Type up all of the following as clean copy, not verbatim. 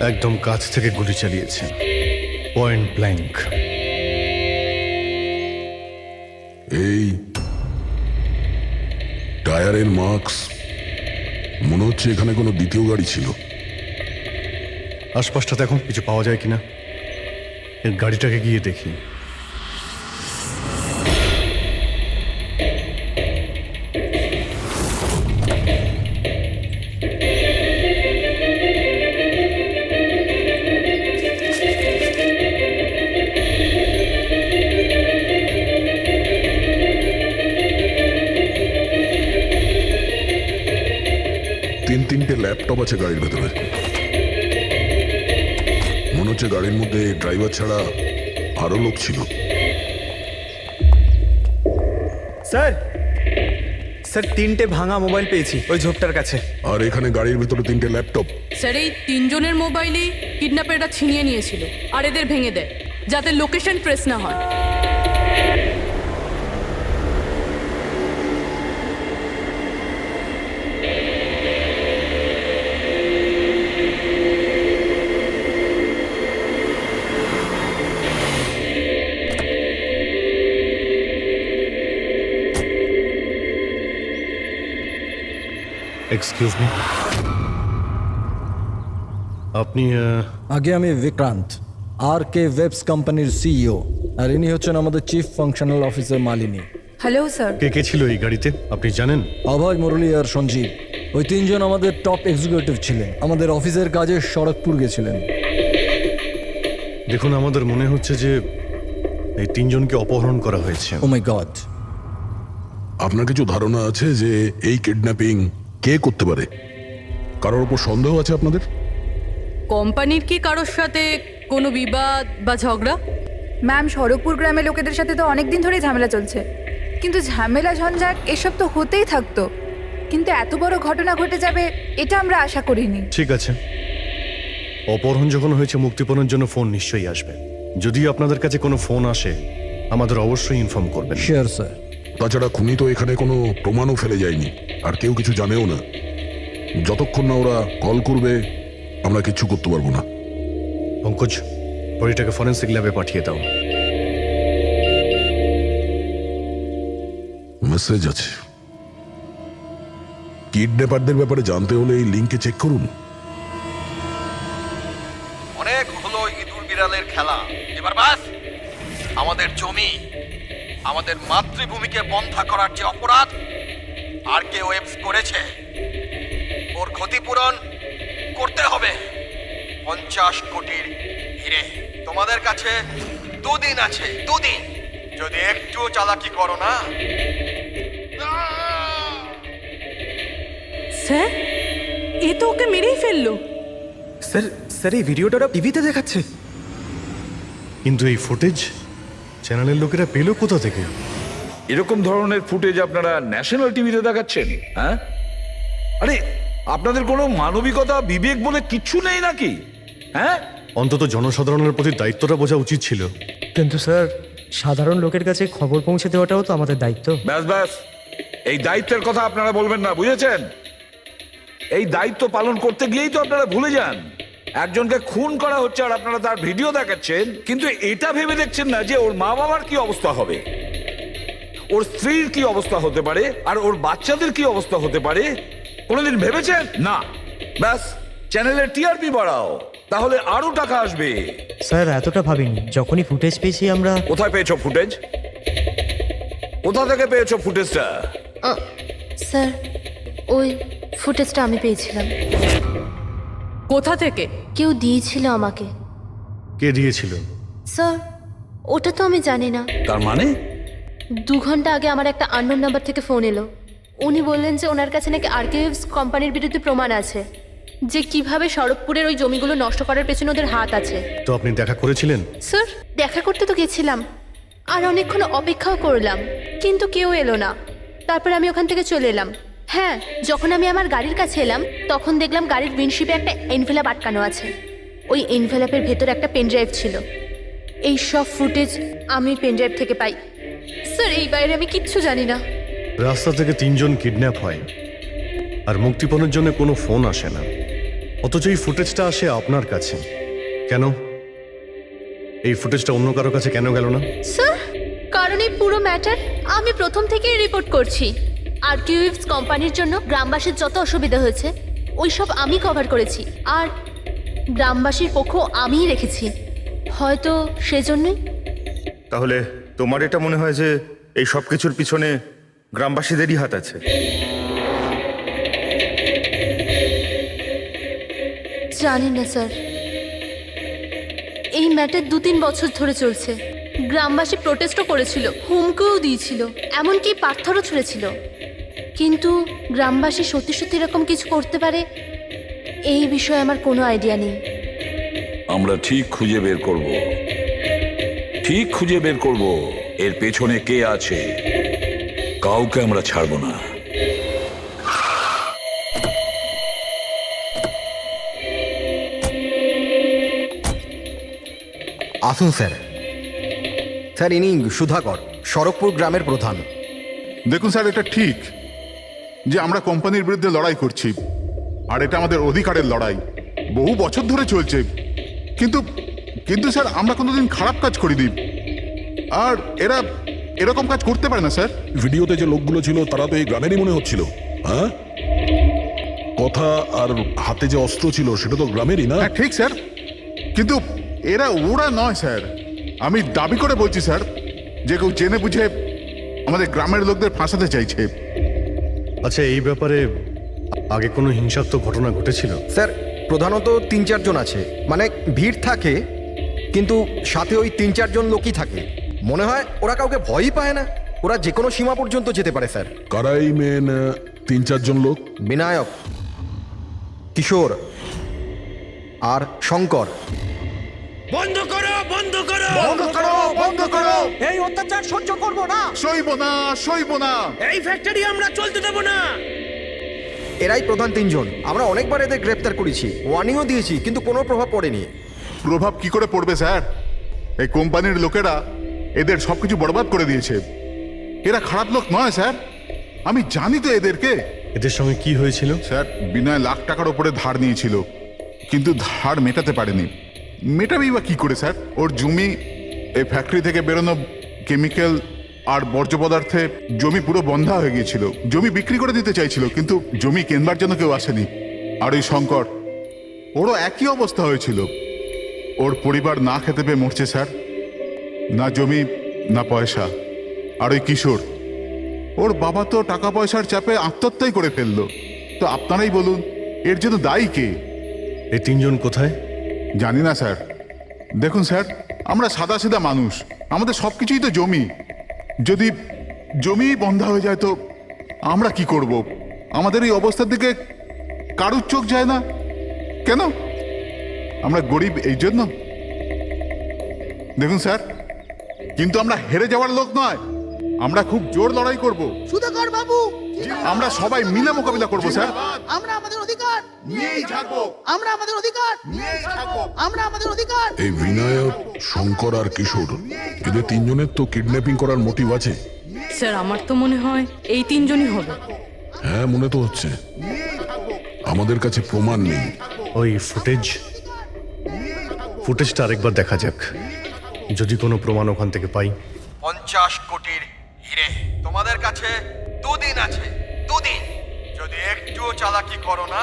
একদম কাছ থেকে গুলি চালিয়েছে, পয়েন্ট ব্ল্যাঙ্ক। এই টায়ারের মার্কস, মনে হচ্ছে এখানে কোনো দ্বিতীয় গাড়ি ছিল। আশপাশটাতে এখন কিছু পাওয়া যায় কিনা, এর গাড়িটাকে গিয়ে দেখি। তিনটে ল্যাপটপ আছে গাড়ির ভেতরে। মনে হচ্ছে গাড়ির মধ্যে ড্রাইভার ছাড়া আরো লোক ছিল। স্যার স্যার 3টে ভাঙা মোবাইল পেয়েছি ওই ঝোপটার কাছে। আর এখানে গাড়ির ভেতরে 3টে ল্যাপটপ। স্যার এই 3 জনের মোবাইলই কিডন্যাপাররা ছিনিয়ে নিয়েছিল আর এদের ভেঙে দেয় যাতে লোকেশন ট্রেস না হয়। এক্সকিউজ মি, আপনি আগে আমি বিক্রান্ত, আর কে ওয়েবস কোম্পানির সিইও, আর ইনি হচ্ছেন আমাদের chief functional officer Malini. Hello sir. কে কে ছিল এই গাড়িতে আপনি জানেন? অভয়, মুরলী আর সঞ্জীব, ওই 3 জন আমাদের টপ এক্সিকিউটিভ ছিলেন, আমাদের অফিসের কাজে সড়কপুর গেছিলেন। দেখুন, আমাদের মনে হচ্ছে যে এই 3 জনকে অপহরণ করা হয়েছে। ও মাই গড। আপনার কিছু ধারণা আছে যে এই কিডন্যাপিং কে করতে পারে? কারোর উপর সন্দেহ আছে আপনাদের? কোম্পানির কি কারোর সাথে কোনো বিবাদ বা ঝগড়া? ম্যাম, সড়কপুর গ্রামের লোকেদের সাথে তো অনেক দিন ধরেই ঝামেলা চলছে, কিন্তু ঝামেলা ঝঞ্ঝাট এসব তো হতেই থাকতো, কিন্তু এত বড় ঘটনা ঘটে যাবে এটা আমরা আশা করিনি। ঠিক আছে, অপহরণ যখন হয়েছে মুক্তিপণের জন্য ফোন নিশ্চয়ই আসবে। যদি আপনাদের কাছে কোনো ফোন আসে আমাদের অবশ্যই ইনফর্ম করবেন। Sure sir. তাছাড়া খুনি তো এখানে কোনো প্রমাণও ফেলে যায়নি, আর কেউ কিছু জানেও না। যতক্ষণ না ওরা কল করবে আমরা কিচ্ছু করতে পারবো না। পঙ্কজ, বডিটাকে ফরেন্সিক ল্যাবে পাঠিয়ে দাও। মেসেজ আছে। কিডন্যাপারদের ব্যাপারে জানতে হলে এই লিঙ্কে চেক করুন। অনেক হলো ইঁদুর বিড়ালের খেলা, এবার বাস। আমাদের জমি, আমাদের মাতৃভূমিকে বন্ধা করার যে অপরাধ আর কে ওয়েবস করেছে, ওর ক্ষতিপূরণ করতে হবে 50 কোটির হিরে। তোমাদের কাছে 2 দিন আছে, 2 দিন। যদি একটু চালাকি করো না। স্যার, এ তো ওকে মেরেই ফেললো। স্যার স্যার এই ভিডিওটা ওরা টিভিতে দেখাচ্ছে। কিন্তু এই ফুটেজ চ্যানেলের লোকেরা পেলো কোথা থেকে? এরকম ধরনের ফুটেজ আপনারা ন্যাশনাল টিভিতে দেখাচ্ছেন? হ্যাঁ, আরে আপনাদের কোনো মানবিকতা বিবেক বলে কিচ্ছু নেই নাকি? হ্যাঁ, অন্তত জনসাধারণের প্রতি দায়িত্বটা বোঝা উচিত ছিল। কিন্তু স্যার, সাধারণ লোকের কাছে খবর পৌঁছে দেওয়াটাও তো আমাদের দায়িত্ব। ব্যাস ব্যাস, এই দায়িত্বের কথা আপনারা বলবেন না, বুঝেছেন? এই দায়িত্ব পালন করতে গিয়েই তো আপনারা ভুলে যান একজনকে খুন করা হচ্ছে আর আপনারা তার ভিডিও দেখাচ্ছেন, কিন্তু এটা ভেবে দেখছেন না যে ওর মা বাবার কি অবস্থা হবে, ওর স্ত্রীর কি অবস্থা হতে পারে, আর ওর বাচ্চাদের কি অবস্থা হতে পারে। কোনোদিন ভেবেছেন না? ব্যাস, চ্যানেলের টিআরপি বাড়াও, তাহলে আরো টাকা আসবে। স্যার, এতটা ভাবিনি। যখনই ফুটেজ পেয়েছি আমরা। কোথায় পেয়েছো ফুটেজ? কোথা থেকে পেয়েছো ফুটেজটা? স্যার, ওই ফুটেজটা আমি পেয়েছিলাম। কোথা থেকে? কেউ দিয়েছিল আমাকে। কে দিয়েছিল? স্যার, ওটা তো আমি জানি না। তার মানে? 2 ঘন্টা আগে আমার একটা আননোন নাম্বার থেকে ফোন এলো। উনি বললেন যে ওনার কাছে নাকি আরকেএভস কোম্পানির বিরুদ্ধে প্রমাণ আছে, যে কিভাবে সড়কপুরের ওই জমিগুলো নষ্ট করার পেছনে ওদের হাত আছে। তো আপনি দেখা করেছিলেন? স্যার, দেখা করতে তো গেছিলাম, আর অনেকক্ষণ অপেক্ষাও করলাম, কিন্তু কেউ এলো না। তারপর আমি ওখান থেকে চলে এলাম। হ্যাঁ, যখন আমি আমার গাড়ির কাছে এলাম তখন দেখলাম গাড়ির উইন্ডশিপে একটা এনভেলাপ আটকানো আছে। ওই এনভেলাপের ভেতর একটা পেনড্রাইভ ছিল। এই সব ফুটেজ আমি পেনড্রাইভ থেকে পাই। স্যার, এই বাইরে আমি কিচ্ছু জানি না। রাস্তা থেকে 3 জন কিডন্যাপ হয় আর মুক্তিপণের জন্য কোনো ফোন আসে না। অথচ এই ফুটেজটা আসে আপনার কাছে কেন? এই ফুটেজটা অন্য কারো কাছে কেন গেল না? স্যার, কারণ এই পুরো ম্যাটার আমি প্রথম থেকেই রিপোর্ট করছি। আর কিউইভস কোম্পানির জন্য গ্রামবাসীর যত অসুবিধা হয়েছে ওইসব আমি কভার করেছি, আর গ্রামবাসীর পক্ষ আমিই রেখেছি। হয়তো সেজন্যই। তাহলে তোমার এটা মনে হয় যে এই সব কিছুর পিছনে গ্রামবাসীদেরই হাত আছে? জানি না স্যার, এই ম্যাটার 2-3 বছর ধরে চলছে। গ্রামবাসী প্রোটেস্টও করেছিল, হুমকিও দিয়েছিল, এমনকি পাথরও ছুঁড়েছিল। কিন্তু গ্রামবাসী সত্যি সত্যি এরকম কিছু করতে পারে এই বিষয়ে আমার কোনো আইডিয়া নেই। আমরা ঠিক খুঁজে বের করব, ঠিক খুঁজে বের করব এর পেছনে কে আছে। কাউকে আমরা ছাড়বো না। আসুন স্যার। স্যার, ইনি সুধাকর, শরৎপুর গ্রামের প্রধান। দেখুন স্যার, এটা ঠিক যে আমরা কোম্পানির বিরুদ্ধে লড়াই করছি, আর এটা আমাদের অধিকারের লড়াই, বহু বছর ধরে চলছে। কিন্তু কিন্তু স্যার, আমরা কোনোদিন খারাপ কাজ করিনি, আর এরা এরকম কাজ করতে পারে না স্যার। ভিডিওতে যে লোকগুলো ছিল তারা তো এই গ্রামেরই মনে হচ্ছিল। হ্যাঁ, কথা আর হাতে যে অস্ত্র ছিল সেটা তো গ্রামেরই না? হ্যাঁ ঠিক স্যার, কিন্তু ওরা নয় স্যার। আমি দাবি করে বলছি স্যার যে কেউ জেনে বুঝে আমাদের গ্রামের লোকদের ফাঁসাতে চাইছে। আচ্ছা, এই ব্যাপারে আগে কোনো হিংসাত্মক ঘটনা ঘটেছিল? স্যার, প্রধানত 3-4 জন আছে, মানে ভিড় থাকে কিন্তু সাথে ওই 3-4 জন লোকই থাকে। মনে হয় ওরা কাউকে ভয়ই পায় না, ওরা যে কোনো সীমা পর্যন্ত যেতে পারে স্যার। কারাই মেন 3-4 জন লোক? বিনায়ক, কিশোর আর শঙ্কর। বন্ধ করো, বন্ধ করো, বন্ধ করো, বন্ধ করো! এই অত্যাচার সহ্য করব না, সইব না, সইব না! এই ফ্যাক্টরি আমরা চলতে দেব না। এরাই প্রধান 3 জন। আমরা অনেকবার এদের গ্রেপ্তার করেছি, ওয়ার্নিংও দিয়েছি, কিন্তু কোনো প্রভাব পড়েনি। প্রভাব কি করে পড়বে স্যার? এই কোম্পানির লোকেরা এদের সবকিছু বরবাদ করে দিয়েছে। এরা খারাপ লোক নয় স্যার, আমি জানি তো এদেরকে। এদের সঙ্গে কি হয়েছিল? স্যার, বিনয় লাখ টাকার উপরে ধার নিয়েছিল, কিন্তু ধার মেটাতে পারেনি। মেটাবেই বা কি করে স্যার? ওর জমি, এই ফ্যাক্টরি থেকে বেরোনো কেমিক্যাল আর বর্জ্য পদার্থে জমি পুরো বন্ধা হয়ে গিয়েছিল। জমি বিক্রি করে দিতে চাইছিল, কিন্তু জমি কেনবার জন্য কেউ আসেনি। আর ওই শঙ্কর, ওরও একই অবস্থা হয়েছিল। ওর পরিবার না খেতে পেয়ে মরছে স্যার, না জমি না পয়সা। আর ওই কিশোর, ওর বাবা তো টাকা পয়সার চাপে আত্মহত্যাই করে ফেললো। তো আপনারাই বলুন, এর জন্য দায়ী কে? এই 3 জন কোথায়? জানি না স্যার। দেখুন স্যার, আমরা সাদাসিধা মানুষ, আমাদের সব কিছুই তো জমি। যদি জমি বন্ধ হয়ে যায় তো আমরা কি করব? আমাদের এই অবস্থার দিকে কারুর চোখ যায় না কেন? আমরা গরিব এই জন্য? দেখুন স্যার, কিন্তু আমরা হেরে যাওয়ার লোক নয়, আমরা খুব জোর লড়াই করব। সুধাকর বাবু, আমরা সবাই মিলে মোকাবিলা করব স্যার। আমরা আমাদের অধিকার নিয়েই থাকবো, আমরা আমাদের অধিকার নিয়েই থাকবো। আমরা আমাদের অধিকার। এই বিনায়ক, শঙ্কর আর কিশোর, এদের 3 জনের তো কিডন্যাপিং করার মোটিভ আছে। স্যার, আমার তো মনে হয় এই 3 জনই হবে। হ্যাঁ, মনে তো হচ্ছে। আমাদের কাছে প্রমাণ নেই। ওই ফুটেজটা আরেকবার দেখা যাক, যদি কোনো প্রমাণ ওখান থেকে পাই। 50 কোটির হিরে তোমাদের কাছে 2 দিন আছে, 2 দিন। যদি একটুও চালাকি করো না,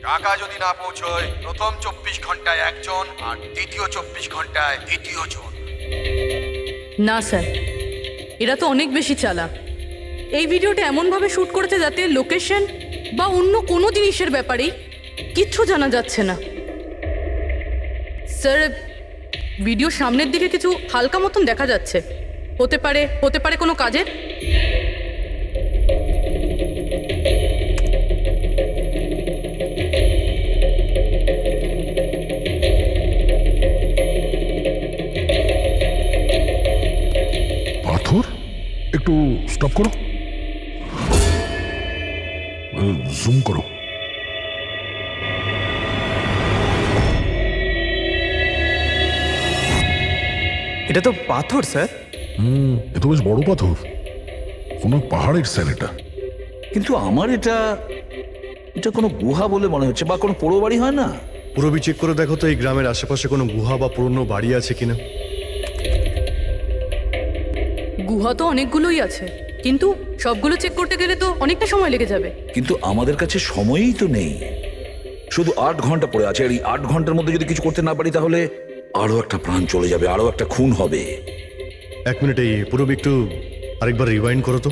টাকা যদি না পৌঁছয়, প্রথম 24 ঘন্টায় একজন আর দ্বিতীয় 24 ঘন্টায় দ্বিতীয় জন। না স্যার, এরা তো অনেক বেশি চালাক। এই ভিডিওটা এমনভাবে শ্যুট করেছে যাতে লোকেশন বা অন্য কোনো জিনিসের ব্যাপারেই কিচ্ছু জানা যাচ্ছে না। স্যার, ভিডিও সামনের দিকে কিছু হালকা মতন দেখা যাচ্ছে, হতে পারে কোনো কাজের। পাথর, একটু স্টপ করো, জুম করো। এটা তো পাথর স্যার। এ তো বেশ বড় পাথর, কোনো পাহাড়ের স্যার এটা। কিন্তু আমার এটা এটা কোনো গুহা বলে মনে হচ্ছে, বা কোনো পোড়ো বাড়ি হয় না? পুরবি চেক করে দেখো তো এই গ্রামের আশেপাশে কোনো গুহা বা পুরনো বাড়ি আছে কিনা। গুহা তো অনেকগুলোই আছে, কিন্তু সবগুলো চেক করতে গেলে তো অনেকটা সময় লেগে যাবে। কিন্তু আমাদের কাছে সময়ই তো নেই, শুধু 8 ঘন্টা পড়ে আছে। আর এই 8 ঘন্টার মধ্যে যদি কিছু করতে না পারি তাহলে আরো একটা প্রাণ চলে যাবে, আরো একটা খুন হবে। 1 মিনিট, এই পুরবি একটু আরেকবার রিওয়াইন্ড করো তো।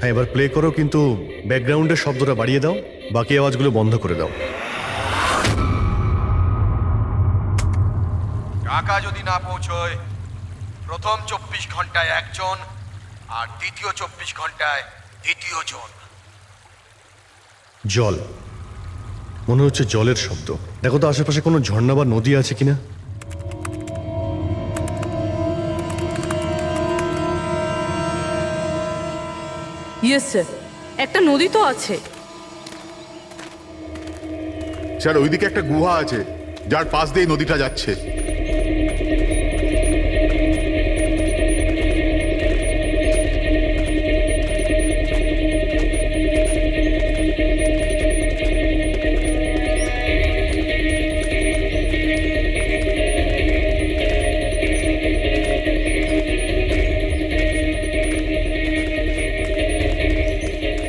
হ্যাঁ, এবার প্লে করো, কিন্তু ব্যাকগ্রাউন্ডের শব্দটা বাড়িয়ে দাও, বাকি আওয়াজগুলো বন্ধ করে দাও। টাকা যদি না পৌঁছয়, প্রথম 24 ঘন্টায় একজন, আর দ্বিতীয় 24 ঘন্টায় দ্বিতীয় জন। জল, মনে হচ্ছে জলের শব্দ। দেখো তো আশেপাশে কোনো ঝর্ণা বা নদী আছে কিনা। ইয়েস স্যার, একটা নদী তো আছে। স্যার ওইদিকে একটা গুহা আছে, যার পাশ দিয়ে নদীটা যাচ্ছে।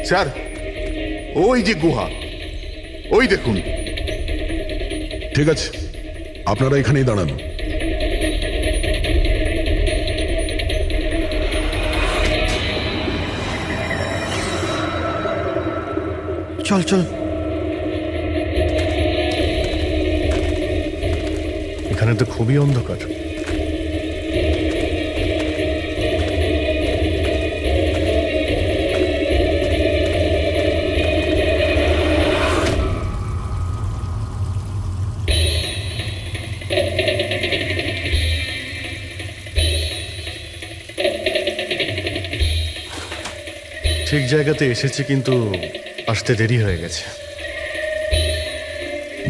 স্যার ওই যে গুহা, ওই দেখুন। ঠিক আছে, আপনারা এখানেই দাঁড়ান। চল চল। এখানে তো খুবই অন্ধকার। ঠিক জায়গাতে এসেছি, কিন্তু আসতে দেরি হয়ে গেছে।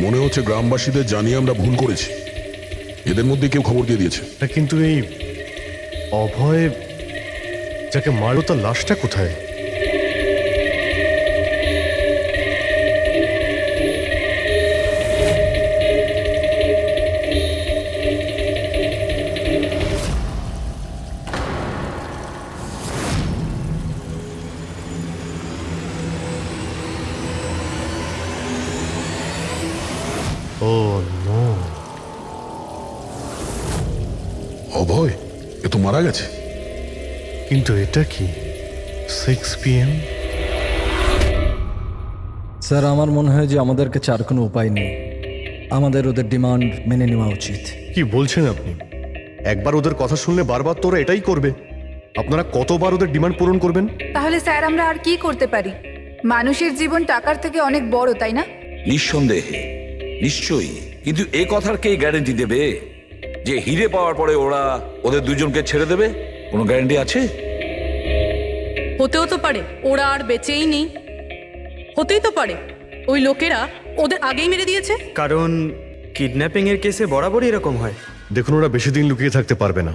মনে হচ্ছে গ্রামবাসীদের জানিয়ে আমরা ভুল করেছি। এদের মধ্যে কেউ খবর দিয়ে দিয়েছে। কিন্তু এই অভয় যাকে মারলো তার লাশটা কোথায়? ও নো, অভয় এ তো মারা গেছে। কিন্তু এটা কি 6 PM? স্যার, আমার মনে হয় যে আমাদের কাছে আর কোনো উপায় নেই। আমাদের ওদের ডিমান্ড মেনে নেওয়া উচিত। কি বলছেন আপনি? একবার ওদের কথা শুনলে বারবার তোরা এটাই করবে? আপনারা কতবার ওদের ডিমান্ড পূরণ করবেন? তাহলে স্যার আমরা আর কি করতে পারি? মানুষের জীবন টাকার থেকে অনেক বড়, তাই না? নিঃসন্দেহে, নিশ্চয়ই। কিন্তু এ কথার কে গ্যারেন্টি দেবে যে হিরে পাওয়ার পরে ওরা ওদের দুজনকে ছেড়ে দেবে? কোনো গ্যারেন্টি আছে? হতেও তো পারে ওরা আর বেঁচেই নেই, হতেই তো পারে ওই লোকেরা ওদের আগেই মেরে দিয়েছে। কারণ কিডন্যাপিং এর কেসে বরাবরই এরকম হয়। দেখুন, ওরা বেশি দিন লুকিয়ে থাকতে পারবে না।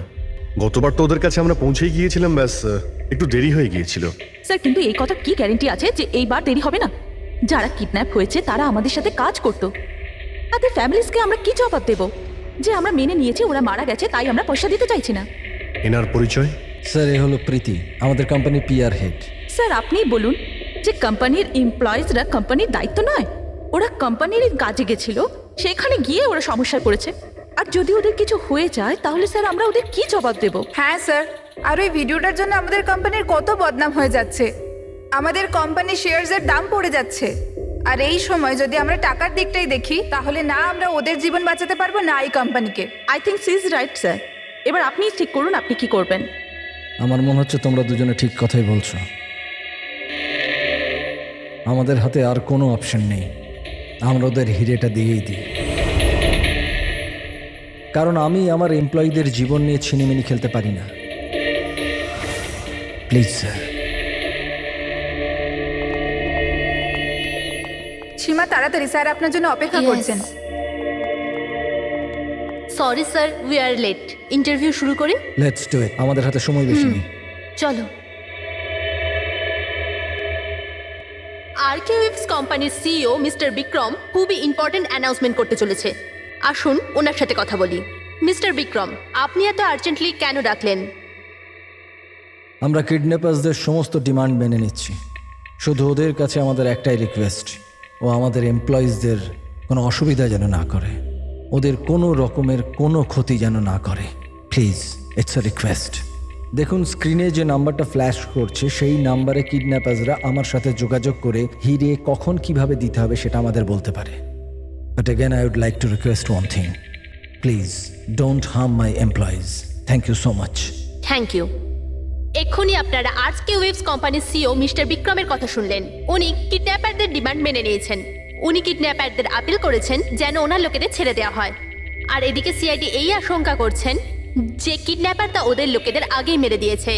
গতবার তো ওদের কাছে আমরা পৌঁছেই গিয়েছিলাম, ব্যাস একটু দেরি হয়ে গিয়েছিল। স্যার, কিন্তু এই কথা কি গ্যারেন্টি আছে যে এইবার দেরি হবে না? যারা কিডন্যাপ হয়েছে তারা আমাদের সাথে কাজ করতো। তাদের ফ্যামিলিজকে আমরা কি জবাব দেব যে আমরা মেনে নিয়েছি ওরা মারা গেছে, তাই আমরা পয়সা দিতে চাইছি না? এনার পরিচয়? স্যার, এ হলো প্রীতি, আমাদের কোম্পানির PR হেড। স্যার, আপনি বলুন যে কোম্পানির এমপ্লয়িজরা কোম্পানির দায়িত্ব নয়? ওরা কোম্পানির কাজে গেছিল, সেখানে গিয়ে ওরা সমস্যায় পড়েছে। আর যদি ওদের কিছু হয়ে যায় তাহলে স্যার আমরা ওদের কি জবাব দেব? হ্যাঁ স্যার, আর ওই ভিডিওটার জন্য আমাদের কোম্পানির কত বদনাম হয়ে যাচ্ছে। আমাদের কোম্পানির শেয়ারসের দাম পড়ে যাচ্ছে। আর এই সময় যদি আমরা টাকার দিকটাই দেখি, তাহলে না আমরা ওদের জীবন বাঁচাতে পারবো, না এই কোম্পানিকে। I think C is right sir. এবার আপনি ঠিক করুন আপনি কি করবেন। আমার মনে হচ্ছে তোমরা দুজনে ঠিক কথাই বলছো। আমাদের হাতে আর কোনো অপশন নেই, আমরা ওদের হিরেটা দিয়েই দিই। কারণ আমি আমার এমপ্লয়ীদের জীবন নিয়ে ছিনিমিনি খেলতে পারি না। Please sir. সীমা, তাড়াতাড়ি, স্যার আপনার জন্য অপেক্ষা করছেন। Sorry sir, we are late. Interview শুরু করি? লেটস ডু ইট, আমাদের হাতে সময় বেশি নেই। চলো। আরকেওয়েভস কোম্পানির সিইও মিস্টার বিক্রম খুবই ইম্পর্ট্যান্ট অ্যানাউন্সমেন্ট করতে চলেছে। আসুন ওনার সাথে কথা বলি। মিস্টার বিক্রম, আপনি এত আর্জেন্টলি কেন ডাকলেন? আমরা কিডন্যাপার্সদের সমস্ত ডিমান্ড মেনে নিচ্ছি। শুধু ওদের কাছে আমাদের একটাই রিকোয়েস্ট, ও আমাদের এমপ্লয়িজদের কোনো অসুবিধা যেন না করে, ওদের কোনো রকমের কোনো ক্ষতি যেন না করে। Please, it's a request. দেখুন, স্ক্রিনে যে নাম্বারটা ফ্ল্যাশ করছে সেই নাম্বারে কিডন্যাপার্সরা আমার সাথে যোগাযোগ করে হিরে কখন কিভাবে দিতে হবে সেটা আমাদের বলতে পারে। But again I would like to request one thing, please don't harm my employees. Thank you so much. Thank you. এক্ষুনি আপনারা আরকেওয়েভস কোম্পানির সিইও মিস্টার বিক্রমের কথা শুনলেন। উনি কিডন্যাপারদের ডিমান্ড মেনে নিয়েছেন। উনি কিডন্যাপারদের আপিল করেছেন যেন ওনার লোকেদের ছেড়ে দেওয়া হয়। আর এদিকে সিআইডি এই আশঙ্কা করছেন যে কিডন্যাপার তা ওদের লোকেদের আগেই মেরে দিয়েছে।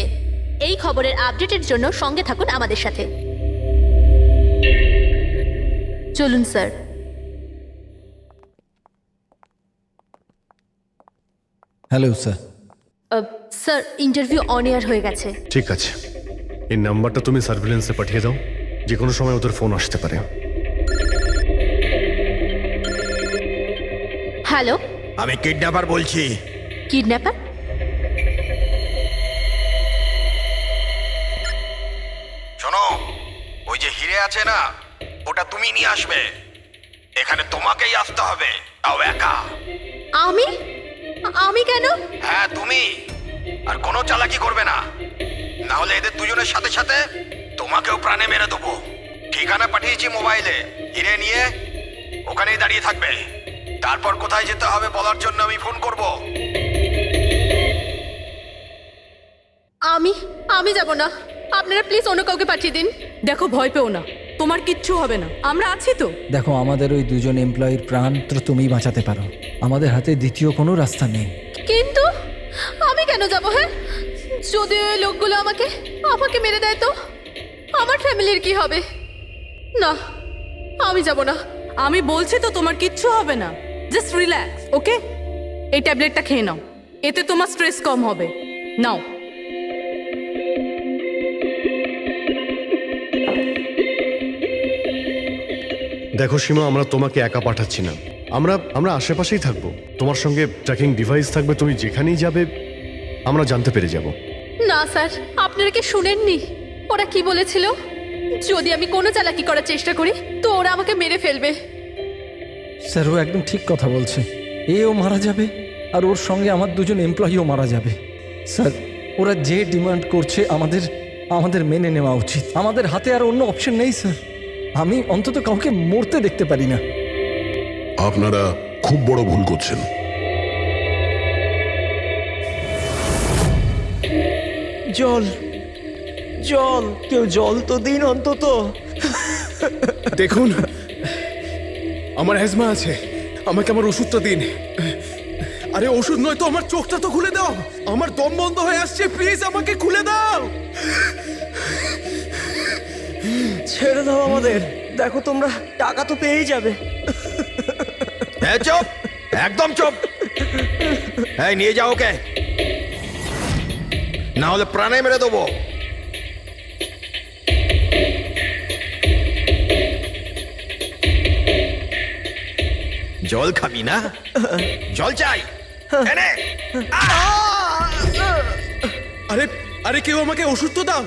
এই খবরের আপডেটের জন্য সঙ্গে থাকুন আমাদের সাথে। চলুন sir. Hello sir. Sir, interview on air হয়ে গেছে। ঠিক আছে, এই নাম্বারটা তুমি সার্ভিলেন্সে পাঠিয়ে দাও, যে কোনো সময় ওদের ফোন আসতে পারে। হ্যালো, আমি কিডন্যাপার বলছি। কিডন্যাপার? শোনো, ওই যে হিরে আছে না, ওটা তুমি নিয়ে আসবে। এখানে তোমাকেই আসতে হবে, তাও একা। আমি? আমি কেন? হ্যাঁ তুমি। আর কোনো চালাকি করবে না, না হলে এদের দুজনের সাথে সাথে তোমাকেও প্রাণে মেরে দেবো। ঠিকানা পাঠিয়েছি মোবাইলে, হিরে নিয়ে ওখানেই দাঁড়িয়ে থাকবে। তারপর কোথায় যেতে হবে বলার জন্য আমি ফোন করব। আমি যাব না। আপনারা প্লিজ অন্য কাউকে পাঠিয়ে দিন। দেখো, ভয় পেও না, তোমার কিচ্ছু হবে না, আমরা আছি তো। দেখো, আমাদের ওই দুজন এমপ্লয়ির প্রাণ তো তুমিই বাঁচাতে পারো, আমাদের হাতে দ্বিতীয় কোনো রাস্তা নেই। কিন্তু আমি কেন যাব? হ্যাঁ, যদি ওই লোকগুলো আমাকে মেরে দেয় তো আমার ফ্যামিলির কি হবে? না, আমি যাব না। আমি বলছি তো তোমার কিচ্ছু হবে না, জাস্ট রিল্যাক্স, ওকে? এই ট্যাবলেটটা খেয়ে নাও, এতে তোমার স্ট্রেস কম হবে। নাও। দেখো সীমা, আমরা তোমাকে একা পাঠাচ্ছি না, আমরা আশেপাশেই থাকবো। তোমার সঙ্গে ট্র্যাকিং ডিভাইস থাকবে, তুমি যেখানেই যাবে আমরা জানতে পেরে যাব। না স্যার, আপনারা কি শুনেননি ওরা কি বলেছিল? যদি আমি কোনো চালাকি করার চেষ্টা করি তো ওরা আমাকে মেরে ফেলবে। স্যার, ও একদম ঠিক কথা বলছে। এও মারা যাবে আর ওর সঙ্গে আমার দুজন এমপ্লয়িও মারা যাবে। স্যার, ওরা যে ডিমান্ড করছে আমাদের মেনে নেওয়া উচিত। আমাদের হাতে আর অন্য অপশন নেই স্যার। আমি অন্তত কাউকে মরতে দেখতে পারি না। আপনারা খুব বড় ভুল করছেন। জল, কেউ জল তো দিন অন্তত। দেখুন, আমার অ্যাজমা আছে, আমাকে আমার ওষুধটা দিন। আরে ওষুধ নয় তো, আমার চোখটা তো খুলে দাও, আমার দম বন্ধ হয়ে আসছে, প্লিজ আমাকে খুলে দাও। ছেড়ে দাও আমাদের। দেখো, তোমরা টাকা তো পেয়েই যাবে। চুপ, একদম চুপ। এই নিয়ে যাও ওকে, না হলে প্রাণে মেরে দেবো। জল খাবি না? জল চাই, এনে। আরে কেউ আমাকে ওষুধ তো দাও।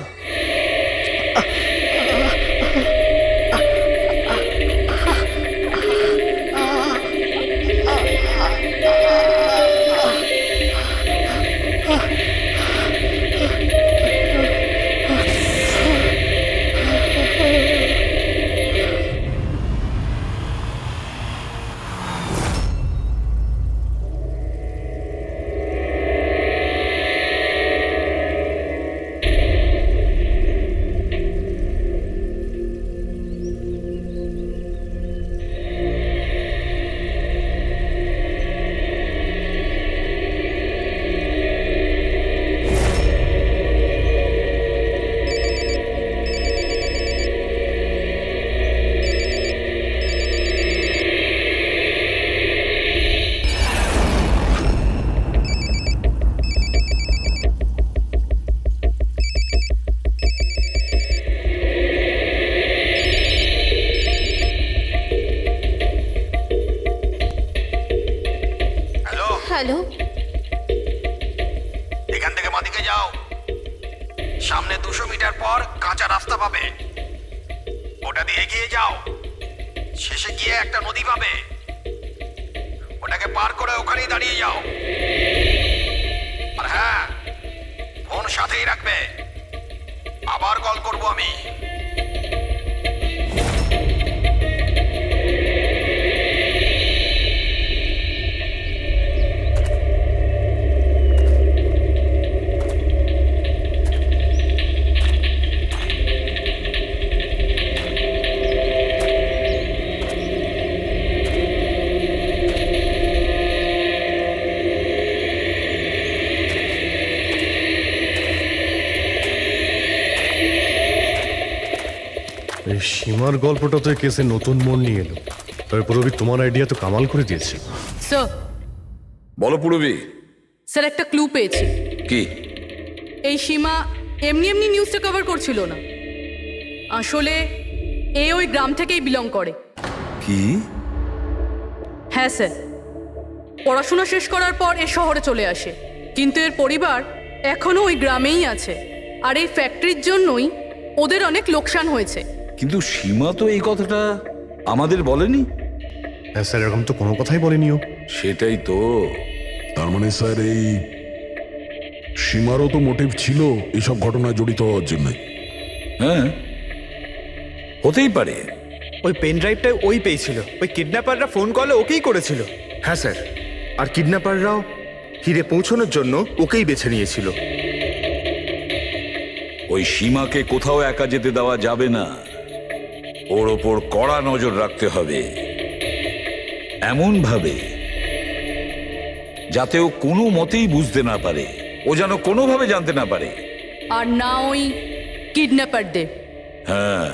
পাবে, ওটা দিয়ে এগিয়ে যাও। শেষে গিয়ে একটা নদী পাবে, ওটাকে পার করে ওখানেই দাঁড়িয়ে যাও। আর হ্যাঁ, ফোন সাথেই রাখবে, আবার কল করব আমি। এই সীমার গল্পটা তো এই কেসে নতুন মোড় নিয়ে এলো। তবে পুরবি, তোমার আইডিয়া তো কামাল করে দিয়েছে। স্যার, বলো পুরবি। স্যার একটা ক্লু পেয়েছি। কি? এই সীমা এমনি এমনি নিউজটা কভার করছিল না, আসলে এ ওই গ্রাম থেকেই বিলং করে। কি? হ্যাঁ স্যার, পড়াশোনা শেষ করার পর এ শহরে চলে আসে, কিন্তু এর পরিবার এখনো ওই গ্রামেই আছে। আর এই ফ্যাক্টরির জন্যই ওদের অনেক লোকসান হয়েছে। কিন্তু সীমা তো এই কথাটা আমাদের বলেনি। হ্যাঁ স্যার, এরকম তো কোনো কথাই বলেনিও। সেটাই তো। তার মানে স্যার এই সীমারও তো মোটিভ ছিল এইসব ঘটনায় জড়িত হওয়ার জন্য। হ্যাঁ, হতেই পারে। ওই পেন ড্রাইভটা ওই পেয়েছিল, ওই কিডন্যাপাররা ফোন কলে ওকেই করেছিল। হ্যাঁ স্যার, আর কিডন্যাপাররাও হিরে পৌঁছানোর জন্য ওকেই বেছে নিয়েছিল। ওই সীমাকে কোথাও একা যেতে দেওয়া যাবে না, ওর ওপর কড়া নজর রাখতে হবে, এমন ভাবে যাতে ও কোনো মতেই বুঝতে না পারে, ও যেন কোনোভাবে জানতে না পারে। আর না ওই কিডন্যাপারদের। হ্যাঁ,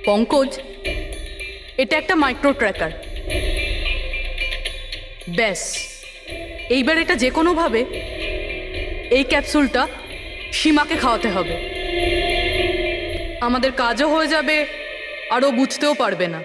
পঙ্কজ, এটা একটা মাইক্রো ট্র্যাকার। ব্যাস, এইবার এটা যে কোনোভাবে এই ক্যাপসুলটা সীমাকে খাওয়াতে হবে। আমাদের কাজও হয়ে যাবে, আর ও বুঝতেও পারবে না।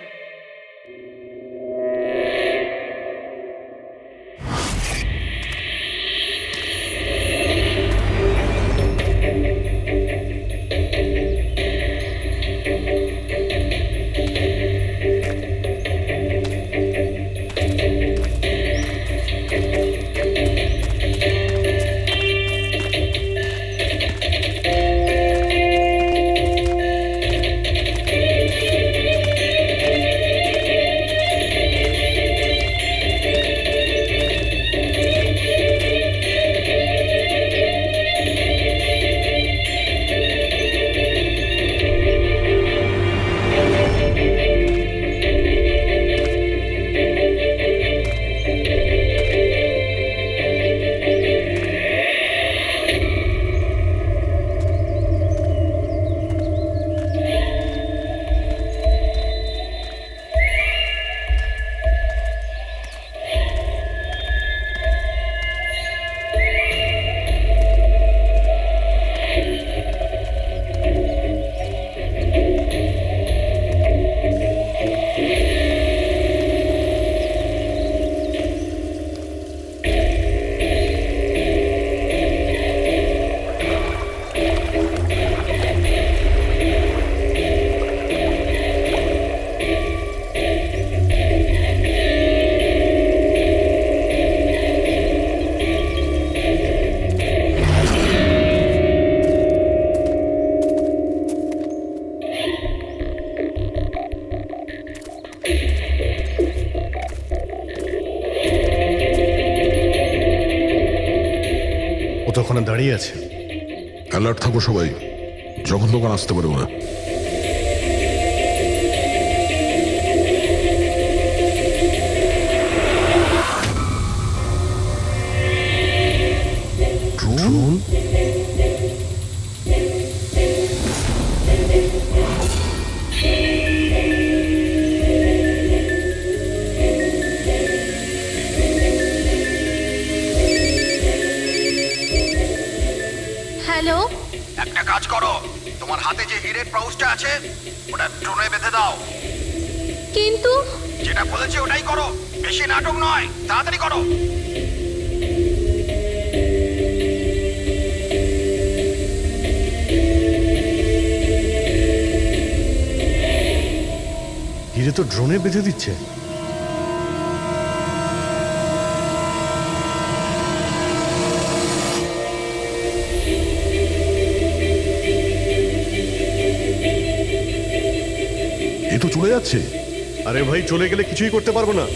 তো ওখানে দাঁড়িয়ে আছে। অ্যালার্ট থাকো সবাই, যখন তখন আসতে পারে ওরা। ড্রোন? হ্যালো, একটা কাজ করো, তোমার হাতে যে হিরের পাউচটা আছে ওটা ড্রোনে বেঁধে দাও। কিন্তু যেটা বলেছি ওটাই করো, বেশি নাটক নয়, তাড়াতাড়ি করো। ড্রোনে বেঁধে দিচ্ছে। এ তো চলে যাচ্ছে। আরে ভাই, চলে গেলে কিছুই করতে পারবো না।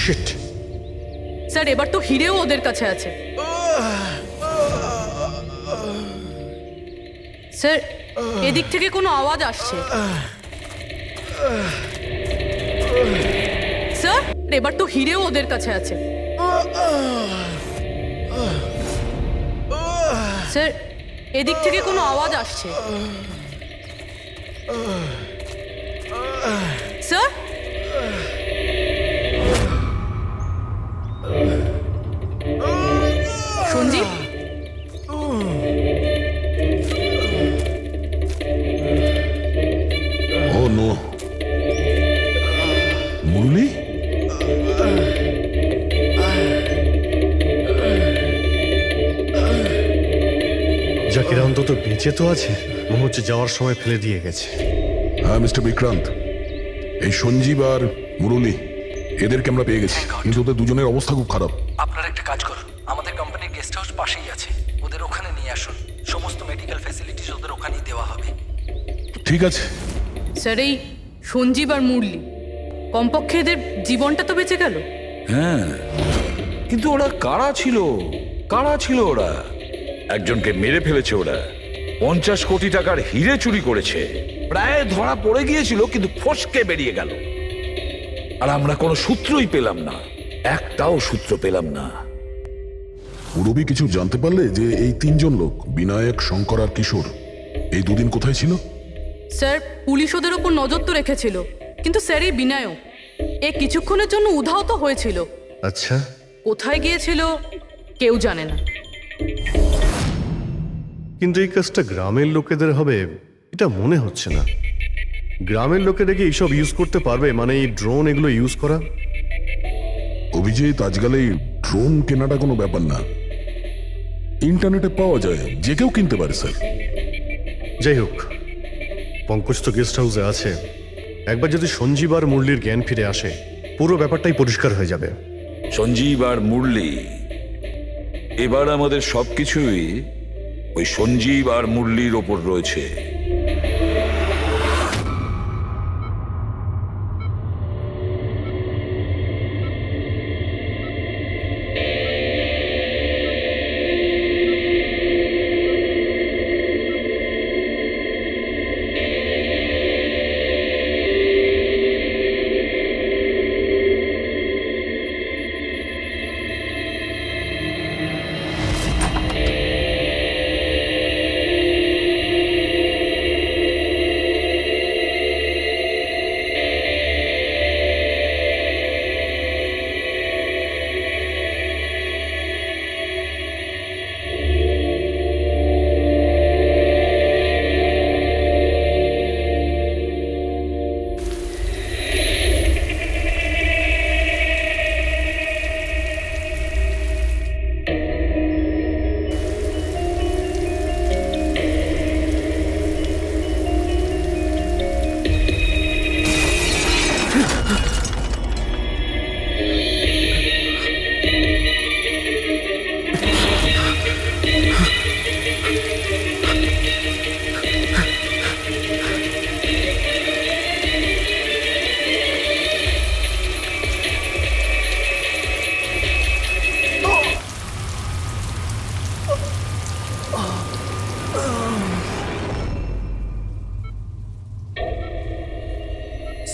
শিট। স্যার, এবার তো হিরেও ওদের কাছে আছে। স্যার, এদিক থেকে কোনো আওয়াজ আসছে। স্যার, এবার তো হিরেও ওদের কাছে আছে। স্যার, এদিক থেকে কোনো আওয়াজ আসছে। স্যার, সঞ্জীব, ও নো, মুরলি? জাকির অন্তত বেঁচে তো আছে, মনে হচ্ছে যাওয়ার সময় ফেলে দিয়ে গেছে। হ্যাঁ মিস্টার বিক্রান্ত, এই সঞ্জীব আর মুরলি এদেরকে আমরা পেয়ে গেছি, কিন্তু ওদের দুজনের অবস্থা খুব খারাপ। আপনারা একটা কাজ করুন, আমাদের কোম্পানির গেস্ট হাউস পাশেই আছে, ওদের ওখানে নিয়ে আসুন। সমস্ত মেডিকেল ফ্যাসিলিটিস ওদের ওখানেই দেওয়া হবে। ঠিক আছে। স্যার, এই সঞ্জীব আর মুরলি, কমপক্ষে এদের জীবনটা তো বেঁচে গেল। হ্যাঁ, কিন্তু ওরা কারা ছিল? কারা ছিল ওরা? একজনকে মেরে ফেলেছে ওরা, 50 কোটি টাকার হিরে চুরি করেছে, প্রায় ধরা পড়ে গিয়েছিল, কিন্তু ফসকে বেরিয়ে গেল। আর আমরা কোনো সূত্রই পেলাম না, একটাও সূত্র পেলাম না। মুরবি কিছু জানতে পারলে যে এই তিনজন লোক, বিনায়ক, শঙ্কর আর কিশোর, এই দুদিন কোথায় ছিল? স্যার, পুলিশ ওদের ওপর নজর তো রেখেছিল, কিন্তু স্যার এই বিনায়ক এ কিছুক্ষণের জন্য উধাও তো হয়েছিল। আচ্ছা, কোথায় গিয়েছিল কেউ জানে না। কিন্তু এই কাজটা গ্রামের লোকেদের হবে এটা মনে হচ্ছে না। গ্রামের লোকেরা কি এইসব ইউজ করতে পারবে? মানে এই ড্রোন এগুলো ইউজ করা? অভিজিৎ, আজকাল এই ড্রোন কেনাটা কোনো ব্যাপার না, ইন্টারনেটে পাওয়া যায়, যে কেউ কিনতে পারে স্যার। যাই হোক, পঙ্কজ তো গেস্ট হাউসে আছে, একবার যদি সঞ্জীব আর মুরলির জ্ঞান ফিরে আসে, পুরো ব্যাপারটাই পরিষ্কার হয়ে যাবে। সঞ্জীব আর মুরলি, এবার আমাদের সবকিছুই ওই সঞ্জীব আর মুরলির ওপর রয়েছে।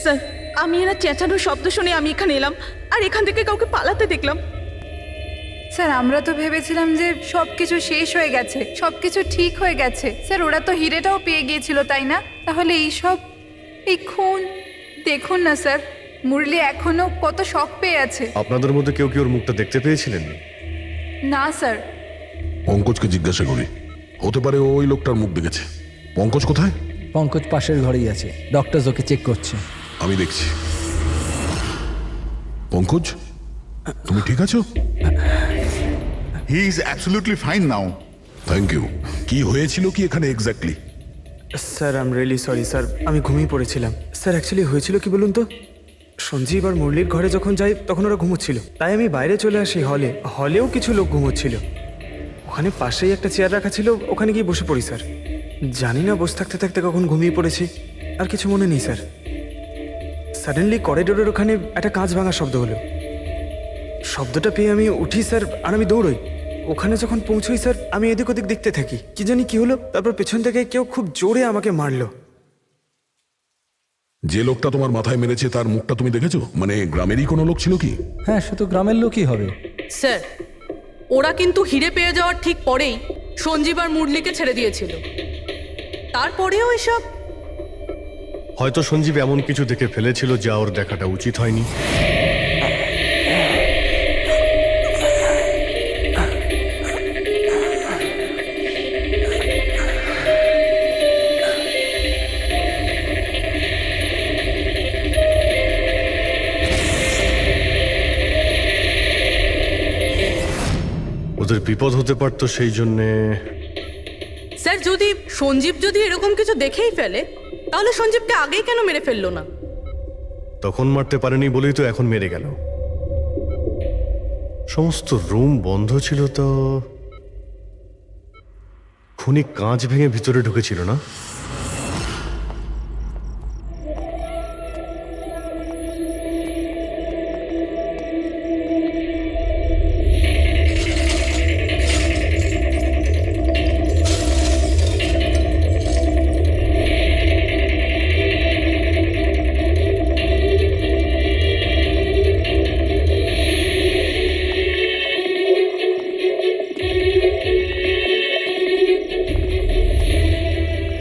স্যার আমি এরা চেঁচানোর শব্দ শুনে আমি এখানে এলাম আর এখান থেকে কাউকে পালাতে দেখলাম। স্যার আমরা তো ভেবেছিলাম যে সব কিছু শেষ হয়ে গেছে, সব কিছু ঠিক হয়ে গেছে। স্যার ওরা তো হিরেটাও পেয়ে গিয়েছিল, তাই না? তাহলে এই খুন দেখুন না স্যার, মুরলি এখনো কত শক পেয়ে আছে। আপনাদের মধ্যে কেউ কি ওর মুখটা দেখতে পেয়েছিলেন? না স্যার। পঙ্কজকে জিজ্ঞাসা করি, হতে পারে ও ওই লোকটার মুখ দেখেছে। পঙ্কজ কোথায়? পঙ্কজ পাশের ঘরেই আছে, ডক্টর ওকে চেক করছে। আমি দেখছি। পঙ্কজ, তুমি ঠিক আছো? He is absolutely fine now. Thank you. কি হয়েছিল কি এখানে exactly? Sir I am really sorry sir, আমি ঘুমিয়ে পড়েছিলাম। স্যার অ্যাকচুয়ালি হয়েছিল কি বলুন তো, সঞ্জীব আর মুরলির ঘরে যখন যাই তখন ওরা ঘুমোচ্ছিল, তাই আমি বাইরে চলে আসি হলেও কিছু লোক ঘুমোচ্ছিল। ওখানে পাশেই একটা চেয়ার রাখা ছিল, ওখানে গিয়ে বসে পড়ি স্যার। জানি না বসে থাকতে থাকতে কখন ঘুমিয়ে পড়েছি, আর কিছু মনে নেই স্যার। সাডেনলি করিডোরের ওখানে একটা কাঁচ ভাঙার শব্দ হলো। শব্দটা পেয়ে আমি উঠি স্যার, আর আমি দৌড়ই। ওখানে যখন পৌঁছই স্যার, আমি এদিক ওদিক দেখতে থাকি, কি জানি কি হলো। তারপর পেছন থেকে কেউ খুব জোরে আমাকে মারলো। যে লোকটা তোমার মাথায় মেরেছে তার মুখটা তুমি দেখেছো? মানে গ্রামেরই কোনো লোক ছিল কি? হ্যাঁ, সে তো গ্রামের লোকই হবে। স্যার ওরা কিন্তু হিরে পেয়ে যাওয়ার ঠিক পরেই সঞ্জীব আর মুরলিকে ছেড়ে দিয়েছিল। তারপরেও এসব। হয়তো সঞ্জীব এমন কিছু দেখে ফেলেছিল যা ওর দেখাটা উচিত হয়নি। ওদের বিপদ হতে পারতো, সেই জন্যে। স্যার সঞ্জীব যদি এরকম কিছু দেখেই ফেলে, তাহলে সঞ্জীবকে আগেই কেন মেরে ফেললো না? তখন মারতে পারেনি বলেই তো এখন মেরে গেল। সমস্ত রুম বন্ধ ছিল, তো খুনি কাঁচ ভেঙে ভিতরে ঢুকেছিল না?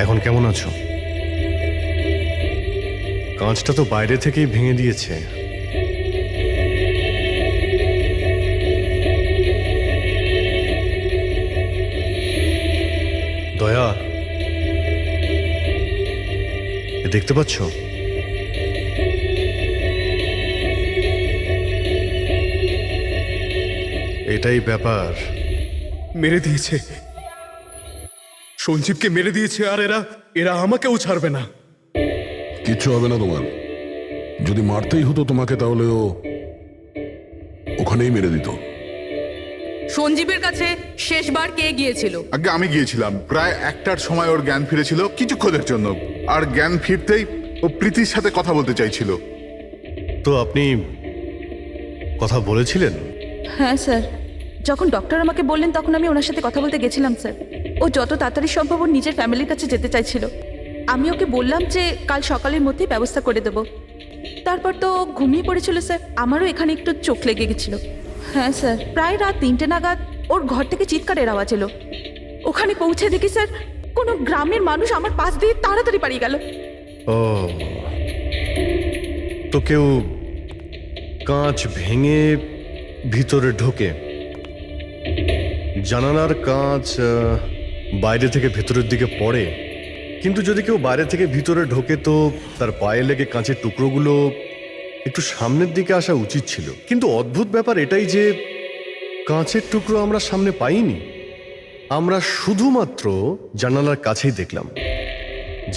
এখন কেমন আছো? কাঁচটা তো বাইরে থেকেই ভেঙে দিয়েছে। দয়া, দেখতে পাচ্ছ? এটাই ব্যাপার। মেরে দিয়েছে, সঞ্জীবকে মেরে দিয়েছে, আর এরা আমাকেও ছাড়বে না। কিচ্ছু হবে না তোমার। যদি মারতেই হতো তোমাকে, তাহলে ও ওখানেই মেরে দিত। সঞ্জীবের কাছে শেষবার কে গিয়েছিল? আগে আমি গিয়েছিলাম, প্রায় 1টার সময় ওর জ্ঞান ফিরেছিল কিছুক্ষণের জন্য। আর জ্ঞান ফিরতেই ও প্রীতির সাথে কথা বলতে চাইছিল। তো আপনি কথা বলেছিলেন? হ্যাঁ স্যার, যখন ডক্টর আমাকে বললেন তখন আমি ওনার সাথে কথা বলতে গেছিলাম স্যার। ও যত তাড়াতাড়ি সম্ভব ওর নিজের ফ্যামিলির কাছে যেতে চাইছিল। আমি ওকে বললাম যে কাল সকালের মধ্যেই ব্যবস্থা করে দেব। তারপর তো ঘুমিয়ে পড়েছিল স্যার। আমারও এখানে একটু চোখ লেগে গেছিল। হ্যাঁ স্যার, প্রায় রাত 3টে নাগাদ ওর ঘর থেকে চিৎকারের আওয়াজ এলো। ওখানে পৌঁছে দেখি স্যার, কোনো গ্রামের মানুষ আমার পাশ দিয়ে তাড়াতাড়ি পালিয়ে গেল। ও, তো কেউ কাঁচ ভেঙে ভিতরে ঢোকে, জানালার কাঁচ বাইরে থেকে ভেতরের দিকে পড়ে। কিন্তু যদি কেউ বাইরে থেকে ভিতরে ঢোকে, তো তার পায়ে লেগে কাঁচের টুকরোগুলো একটু সামনের দিকে আসা উচিত ছিল। কিন্তু অদ্ভুত ব্যাপার এটাই যে কাঁচের টুকরো আমরা সামনে পাইনি। আমরা শুধুমাত্র জানালার কাছেই দেখলাম।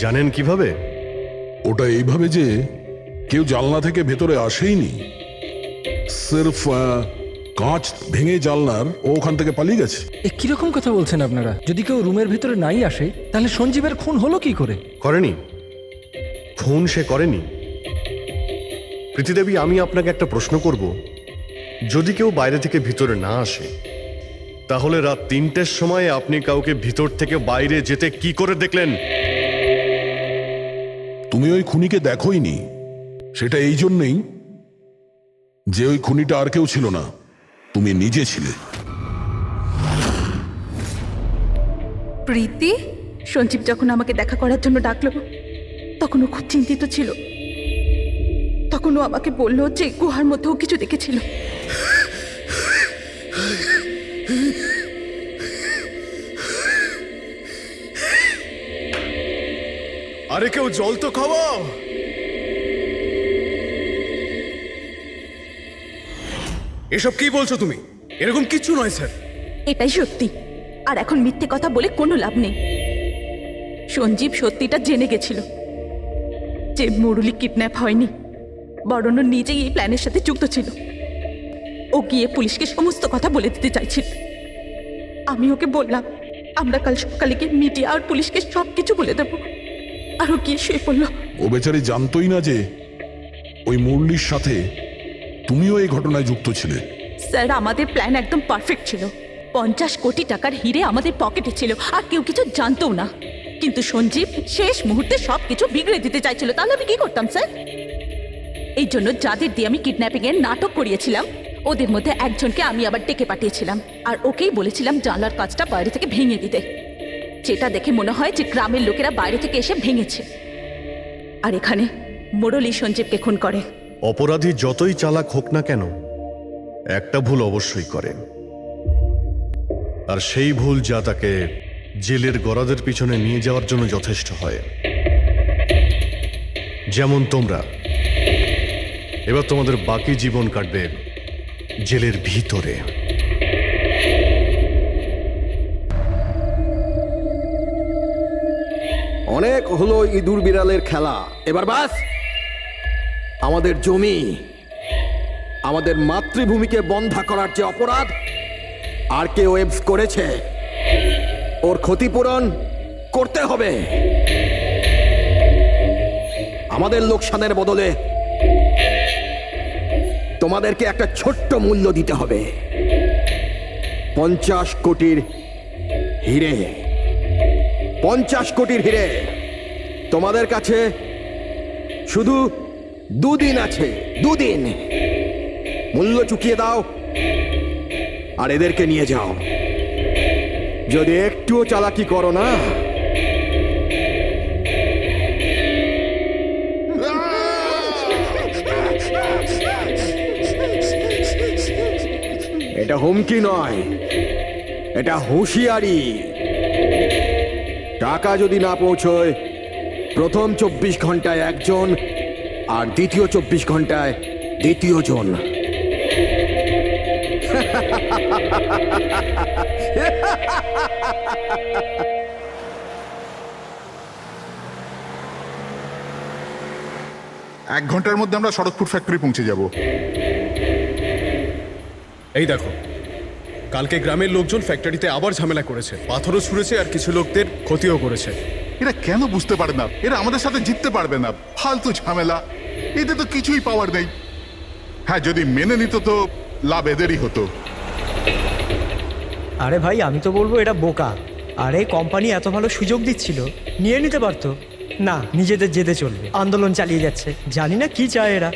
জানেন কিভাবে? ওটা এইভাবে যে কেউ জানলা থেকে ভেতরে আসেইনি, সির্ফ কাঁচ ভেঙে জানলার ও ওখান থেকে পালিয়ে গেছে। এ কিরকম কথা বলছেন আপনারা? যদি কেউ রুমের ভিতরে নাই আসে, তাহলে সঞ্জীবের খুন হলো কি করে? করেনি, খুন সে করেনি। প্রীতিদেবী, আমি আপনাকে একটা প্রশ্ন করব। যদি কেউ বাইরে থেকে ভিতরে না আসে, তাহলে রাত 3টের সময় আপনি কাউকে ভিতর থেকে বাইরে যেতে কি করে দেখলেন? তুমি ওই খুনিকে দেখোইনি, সেটা এই জন্যেই যে ওই খুনিটা আর কেউ ছিল না, তুমি নিজে ছিলে। প্রীতি, সঞ্জীব যখন আমাকে দেখা করার জন্য ডাকলো তখন ও খুব চিন্তিত ছিল। তখন ও আমাকে বললো যে গুহার মধ্যেও কিছু দেখেছিল। আরে কেউ জল তো খাওয়াও। এসব কি বলছো তুমি? এরকম কিচ্ছু নয় স্যার। এটাই সত্যি, আর এখন মিথ্যে কথা বলে কোনো লাভ নেই। সঞ্জীব সত্যিটা জেনে গেছিল যে মুরলি কিডন্যাপ হয়নি, বরং ও নিজেই এই প্ল্যানের সাথে যুক্ত ছিল। ও গিয়ে পুলিশকে সমস্ত কথা বলে দিতে চাইছিল। আমি ওকে বললাম আমরা কাল সকালে গিয়ে মিডিয়া আর পুলিশকে সব কিছু বলে দেবো, আর ও গিয়ে শুয়ে পড়লো। ও বেচারি জানতোই না যে ওই মুরলির সাথে তুমিও এই ঘটনায় যুক্ত ছিলে। স্যার, আমাদের প্ল্যান একদম পারফেক্ট ছিল। 50 কোটি টাকার হিরে আমাদের পকেটে ছিল, আর কেউ কিছু জানতও না। কিন্তু সঞ্জীব শেষ মুহূর্তে সবকিছু বিগড়ে দিতে চাইছিল। তাহলে আমি কি করতাম স্যার? এই জন্য যাদের দিয়ে আমি কিডন্যাপিং এর নাটক করিয়েছিলাম, ওদের মধ্যে একজনকে আমি আবার ডেকে পাঠিয়েছিলাম, আর ওকেই বলেছিলাম জানলার কাজটা বাইরে থেকে ভেঙে দিতে, যেটা দেখে মনে হয় যে গ্রামের লোকেরা বাইরে থেকে এসে ভেঙেছে। আর এখানে মুরলি সঞ্জীবকে খুন করে। অপরাধী যতই চালাক হোক না কেন, একটা ভুল অবশ্যই করে, আর সেই ভুল যা তাকে জেলের গরাদের পিছনে নিয়ে যাওয়ার জন্য যথেষ্ট হয়। যেমন তোমরা এবার তোমাদের বাকি জীবন কাটবে জেলের ভিতরে। অনেক হলো ইঁদুর বিড়ালের খেলা, এবার বাস। আমাদের জমি, আমাদের মাতৃভূমিকে বন্ধা করার যে অপরাধ আর কে ওয়েবস করেছে, ওর ক্ষতিপূরণ করতে হবে। আমাদের লোকসানের বদলে তোমাদেরকে একটা ছোট্ট মূল্য দিতে হবে। 50 কোটির হিরে। 50 কোটির হিরে। তোমাদের কাছে শুধু 2 দিন আছে, 2 দিন। মূল্য চুকিয়ে দাও আর এদেরকে নিয়ে যাও। যদি একটুও চালাকি করো না, এটা হুমকি নয়, এটা হুঁশিয়ারি। টাকা যদি না পৌঁছয়, প্রথম 24 ঘন্টায় একজন আর দ্বিতীয় 24 ঘন্টায় দ্বিতীয় জন। এক ঘন্টার মধ্যে আমরা শরৎপুর ফ্যাক্টরি পৌঁছে যাব। এই দেখো, কালকে গ্রামের লোকজন ফ্যাক্টরিতে আবার ঝামেলা করেছে, পাথরও ছুঁড়েছে আর কিছু লোকদের ক্ষতিও করেছে। এরা কেন বুঝতে পারে না এরা আমাদের সাথে জিততে পারবে না? ফালতু ঝামেলা, এতে তো কিছুই পাওয়ার নেই। হ্যাঁ, যদি মেনে নিত তো লাভ এদেরই হতো। আরে ভাই, আমি তো বলবো এটা বোকা। আরে কোম্পানি এত ভালো সুযোগ দিচ্ছিল, নিয়ে নিতে পারতো। না, নিজেদের জেদে চলবে, আন্দোলন চালিয়ে যাচ্ছে। জানি না কি চায় এরা।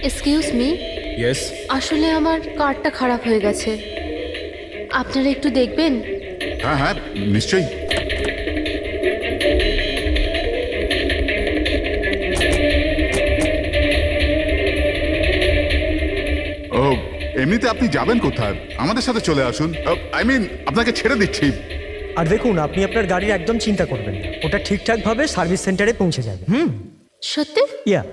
Excuse me. ইয়েস। আসলে আমার কার্ডটা খারাপ হয়ে গেছে, আপনারা একটু দেখবেন? হ্যাঁ হ্যাঁ, নিশ্চয়ই। ও, এমনিতে আপনি যাবেন কোথায়? আমাদের সাথে চলে আসুন। আই মিন, আপনাকে ছেড়ে দিচ্ছি। আর দেখুন, আপনি আপনার গাড়ির একদম চিন্তা করবেন না, ওটা ঠিকঠাকভাবে সার্ভিস সেন্টারে পৌঁছে যাবে। সত্যি? ইয়া।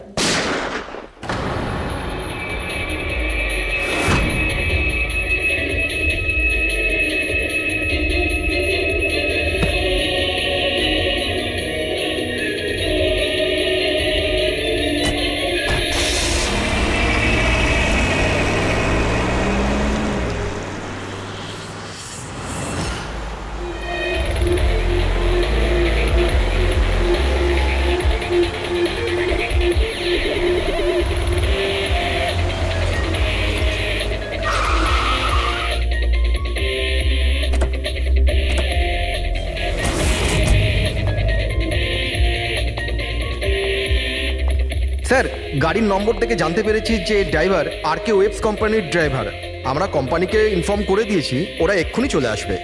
স্যার গাড়ির নম্বর থেকে জানতে পেরেছি যে ড্রাইভার আর কে ওয়েবস কোম্পানির ড্রাইভার। আমরা কোম্পানিকে ইনফর্ম করে দিয়েছি, ওরা এক্ষুনি চলে আসবে।